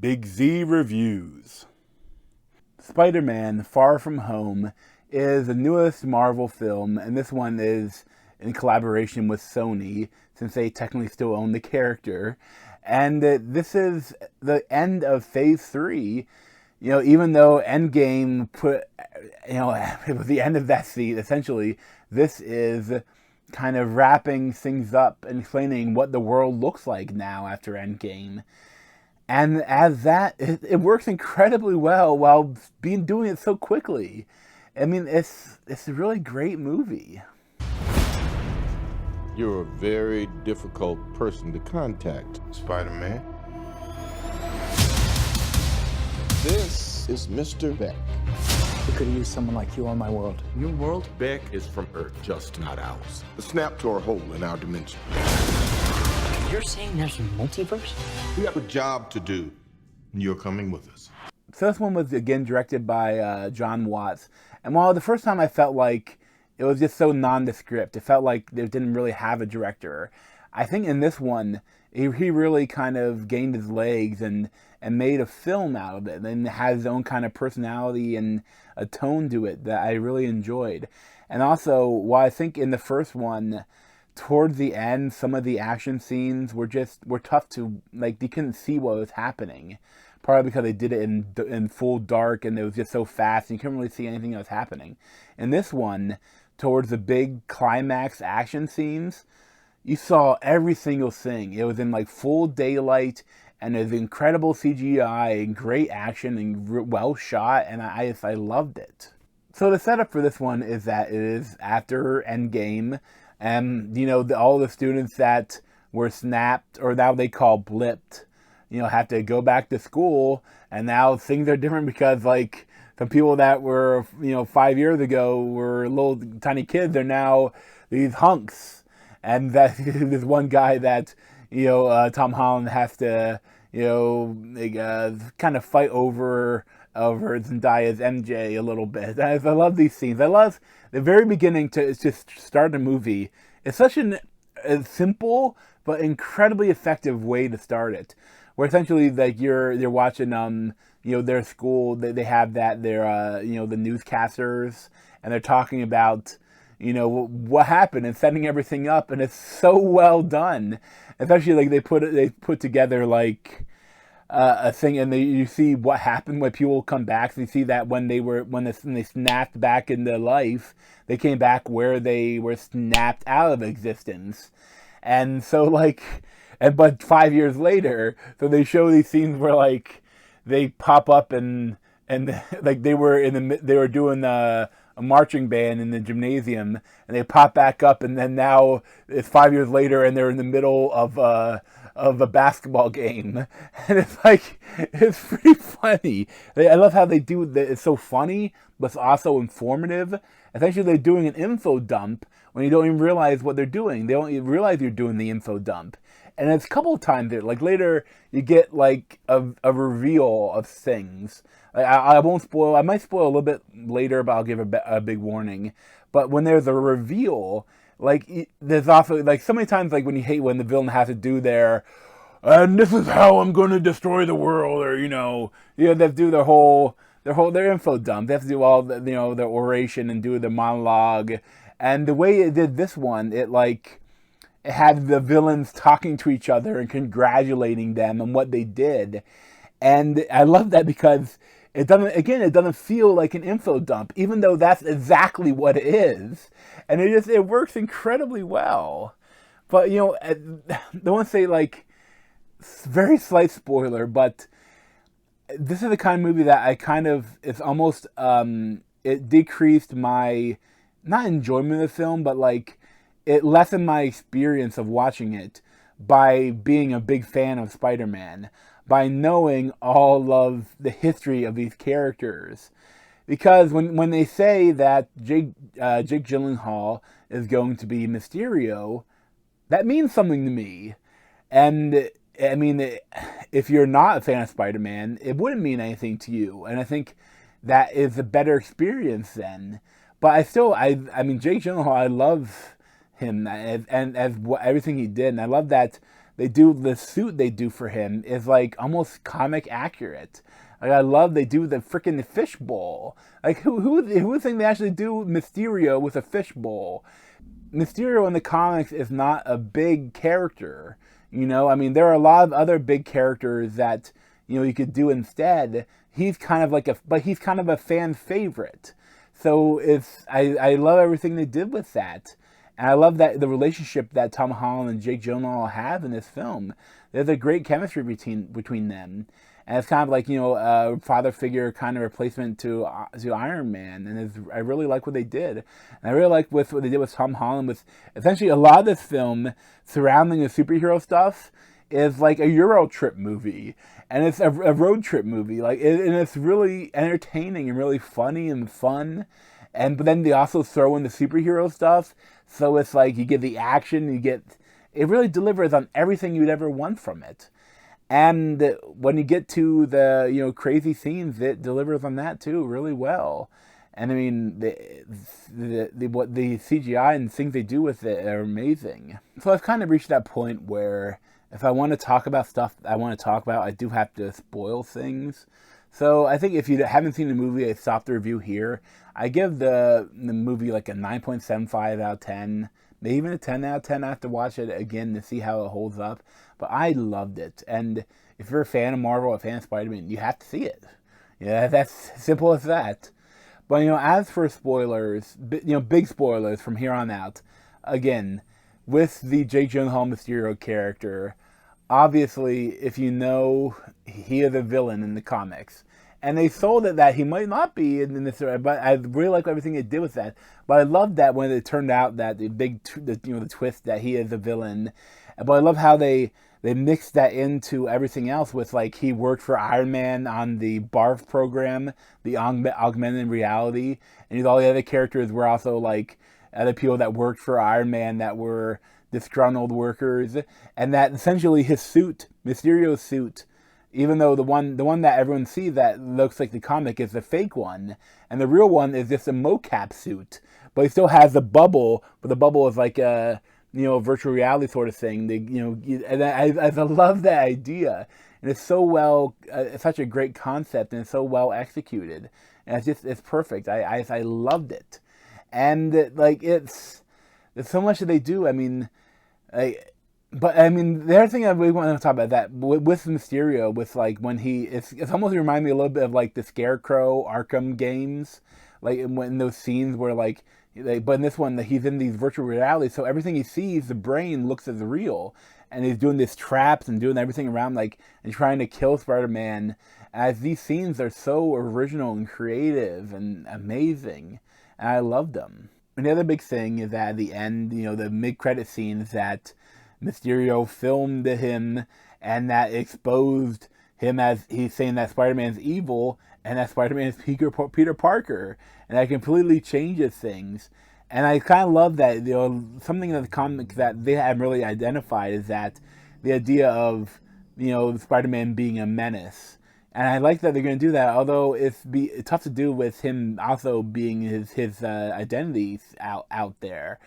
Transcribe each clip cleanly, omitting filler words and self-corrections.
Big Z Reviews. Spider-Man Far From Home is the newest Marvel film, and this one is in collaboration with Sony, since they technically still own the character. And this is the end of Phase 3. You know, even though Endgame it was the end of that scene, essentially, this is kind of wrapping things up and explaining what the world looks like now after Endgame. And as that, it works incredibly well while doing it so quickly. I mean, it's a really great movie. You're a very difficult person to contact, Spider-Man. This is Mr. Beck. We could use someone like you on my world. Your world? Beck is from Earth, just not ours. The snap tore a hole in our dimension. You're saying there's a multiverse? We have a job to do, and you're coming with us. So this one was, again, directed by John Watts. And while the first time I felt like it was just so nondescript, it felt like they didn't really have a director, I think in this one, he really kind of gained his legs and made a film out of it, and has his own kind of personality and a tone to it that I really enjoyed. And also, while I think in the first one, towards the end, some of the action scenes were tough to, like, you couldn't see what was happening. Probably because they did it in full dark and it was just so fast and you couldn't really see anything that was happening. In this one, towards the big climax action scenes, you saw every single thing. It was in like full daylight and it was incredible CGI and great action and well shot, and I loved it. So the setup for this one is that it is after Endgame, and you know, all the students that were snapped, or now they call blipped, you know, have to go back to school, and now things are different because, like, some people that were, you know, 5 years ago were little tiny kids, they're now these hunks. And that there's one guy that, you know, Tom Holland has to, you know, kind of fight over Zendaya's MJ a little bit. I love these scenes. I love the very beginning to start a movie. It's such a simple but incredibly effective way to start it. Where essentially, like, you're watching, you know, their school, they have that, they're, you know, the newscasters, and they're talking about, you know, what happened and setting everything up, and it's so well done. Especially, like, they put together, like, a thing, and you see what happened when people come back. So you see that when they snapped back into life, they came back where they were snapped out of existence. And so, like, but 5 years later, so they show these scenes where, like, they pop up and like they were doing a marching band in the gymnasium, and they pop back up, and then now it's 5 years later, and they're in the middle of a basketball game, and it's like, it's pretty funny. I love how they do it. It's so funny, but it's also informative. Essentially, they're doing an info dump when you don't even realize what they're doing. They don't even realize you're doing the info dump. And it's a couple of times there. Like, later, you get, like, a reveal of things. I won't spoil. I might spoil a little bit later, but I'll give a big warning. But when there's a reveal, like, there's also, like, so many times, like, when you hate when the villain has to do and this is how I'm going to destroy the world, or, you know, they have to do their info dump. They have to do all the, you know, their oration and do the monologue. And the way it did this one, it had the villains talking to each other and congratulating them on what they did. And I love that because it doesn't feel like an info dump, even though that's exactly what it is. And it works incredibly well. But, you know, I don't want to say, like, very slight spoiler, but this is the kind of movie that it's almost, it decreased my, not enjoyment of the film, but, like, it lessened my experience of watching it by being a big fan of Spider-Man, by knowing all of the history of these characters. Because when they say that Jake Gyllenhaal is going to be Mysterio, that means something to me. And, I mean, if you're not a fan of Spider-Man, it wouldn't mean anything to you. And I think that is a better experience then. But I mean, Jake Gyllenhaal, I love him and as everything he did, and I love that they do the suit they do for him is like almost comic accurate. Like I love they do the freaking fishbowl. Like who would think they actually do Mysterio with a fishbowl? Mysterio in the comics is not a big character. You know, I mean, there are a lot of other big characters that, you know, you could do instead. He's kind of like but he's kind of a fan favorite. So I love everything they did with that. And I love that the relationship that Tom Holland and Jake Gyllenhaal have in this film. There's a great chemistry between them. And it's kind of like, you know, a father figure kind of replacement to Iron Man. And I really like what they did. And I really like what they did with Tom Holland, with essentially a lot of this film surrounding the superhero stuff is like a Euro trip movie. And it's a road trip movie. And it's really entertaining and really funny and fun. But then they also throw in the superhero stuff. So it's like you get the action, it really delivers on everything you'd ever want from it. And when you get to the, you know, crazy scenes, it delivers on that too really well. And I mean, what the CGI and things they do with it are amazing. So I've kind of reached that point where if I want to talk about stuff I want to talk about, I do have to spoil things. So I think if you haven't seen the movie, I stop the review here. I give the movie like a 9.75 out of 10. Maybe even a 10 out of 10. I have to watch it again to see how it holds up. But I loved it. And if you're a fan of Marvel, a fan of Spider-Man, you have to see it. Yeah, that's simple as that. But, you know, as for spoilers, you know, big spoilers from here on out, again, with the Jake Gyllenhaal Mysterio character, obviously, if you know, he is a villain in the comics. And they sold it that he might not be in this, but I really like everything they did with that. But I love that when it turned out that the twist that he is a villain. But I love how they mixed that into everything else with, like, he worked for Iron Man on the BARF program, the augmented reality, and all the other characters were also like other people that worked for Iron Man that were disgruntled workers, and that essentially his suit, Mysterio's suit, even though the one that everyone sees that looks like the comic is the fake one, and the real one is just a mocap suit, but he still has the bubble, but the bubble is like a, you know, virtual reality sort of thing. And I love that idea, and it's so well, it's such a great concept, and it's so well executed, and it's perfect. I loved it, and like there's so much that they do. I mean, but I mean, the other thing I really want to talk about that with Mysterio, with like when it's almost reminding me a little bit of like the Scarecrow Arkham games, like when those scenes where but in this one he's in these virtual realities, so everything he sees, the brain looks as real, and he's doing these traps and doing everything around and trying to kill Spider-Man. As these scenes are so original and creative and amazing, and I loved them. And the other big thing is that at the end, you know, the mid-credit scenes that Mysterio filmed him, and that exposed him as he's saying that Spider-Man's evil and that Spider-Man is Peter Parker, and that completely changes things. And I kind of love that, you know, something in the comic that they haven't really identified is that the idea of, you know, Spider-Man being a menace. And I like that they're going to do that, although it's tough to do with him also being his identity out there.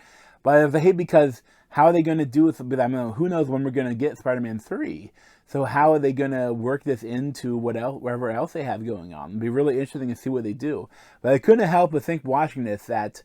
But I hate because how are they going to do it? I mean, who knows when we're going to get Spider-Man 3? So how are they going to work this into whatever else they have going on? It'd be really interesting to see what they do. But I couldn't help but think watching this that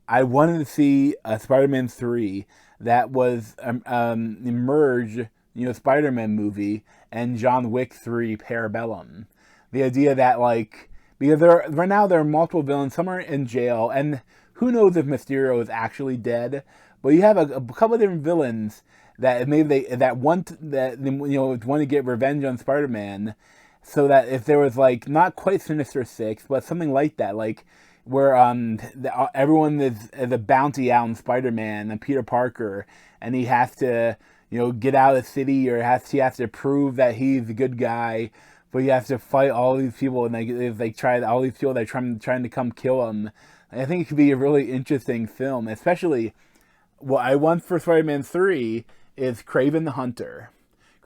I wanted to see a Spider-Man 3 that was merge, you know, Spider-Man movie and John Wick 3 Parabellum. The idea that, like, because right now there are multiple villains, some are in jail, and who knows if Mysterio is actually dead, but you have a couple of different villains that maybe want to get revenge on Spider-Man, so that if there was, like, not quite Sinister Six, but something like that, like where everyone is a bounty out on Spider-Man and Peter Parker, and he has to, you know, get out of the city, or he has to prove that he's a good guy, but he has to fight all these people, and they try all these people that are trying to come kill him. I think it could be a really interesting film, especially what I want for Spider-Man 3 is Kraven the Hunter.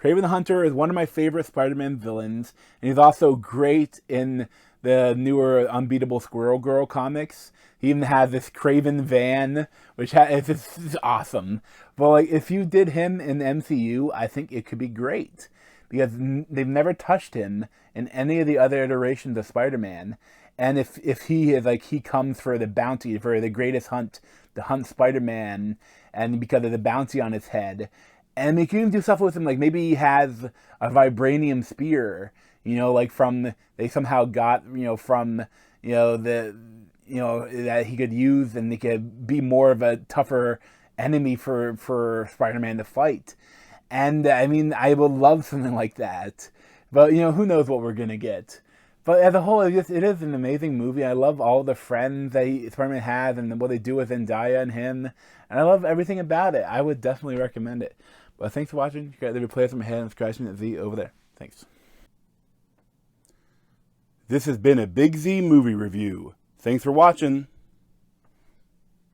Kraven the Hunter is one of my favorite Spider-Man villains, and he's also great in the newer Unbeatable Squirrel Girl comics. He even has this Craven van, which is awesome. But like, if you did him in the MCU, I think it could be great because they've never touched him in any of the other iterations of Spider-Man. And if he is like, he comes for the bounty, for the greatest hunt, to hunt Spider-Man, and because of the bounty on his head. And they can even do stuff with him, like maybe he has a vibranium spear, like they somehow got, from, that he could use, and they could be more of a tougher enemy for Spider-Man to fight. And I mean, I would love something like that. But, who knows what we're going to get. But as a whole, it is an amazing movie. I love all the friends that Spider-Man has and what they do with Zendaya and him. And I love everything about it. I would definitely recommend it. But thanks for watching. You guys leave a play from my head and subscribe to me at Z over there. Thanks. This has been a Big Z movie review. Thanks for watching.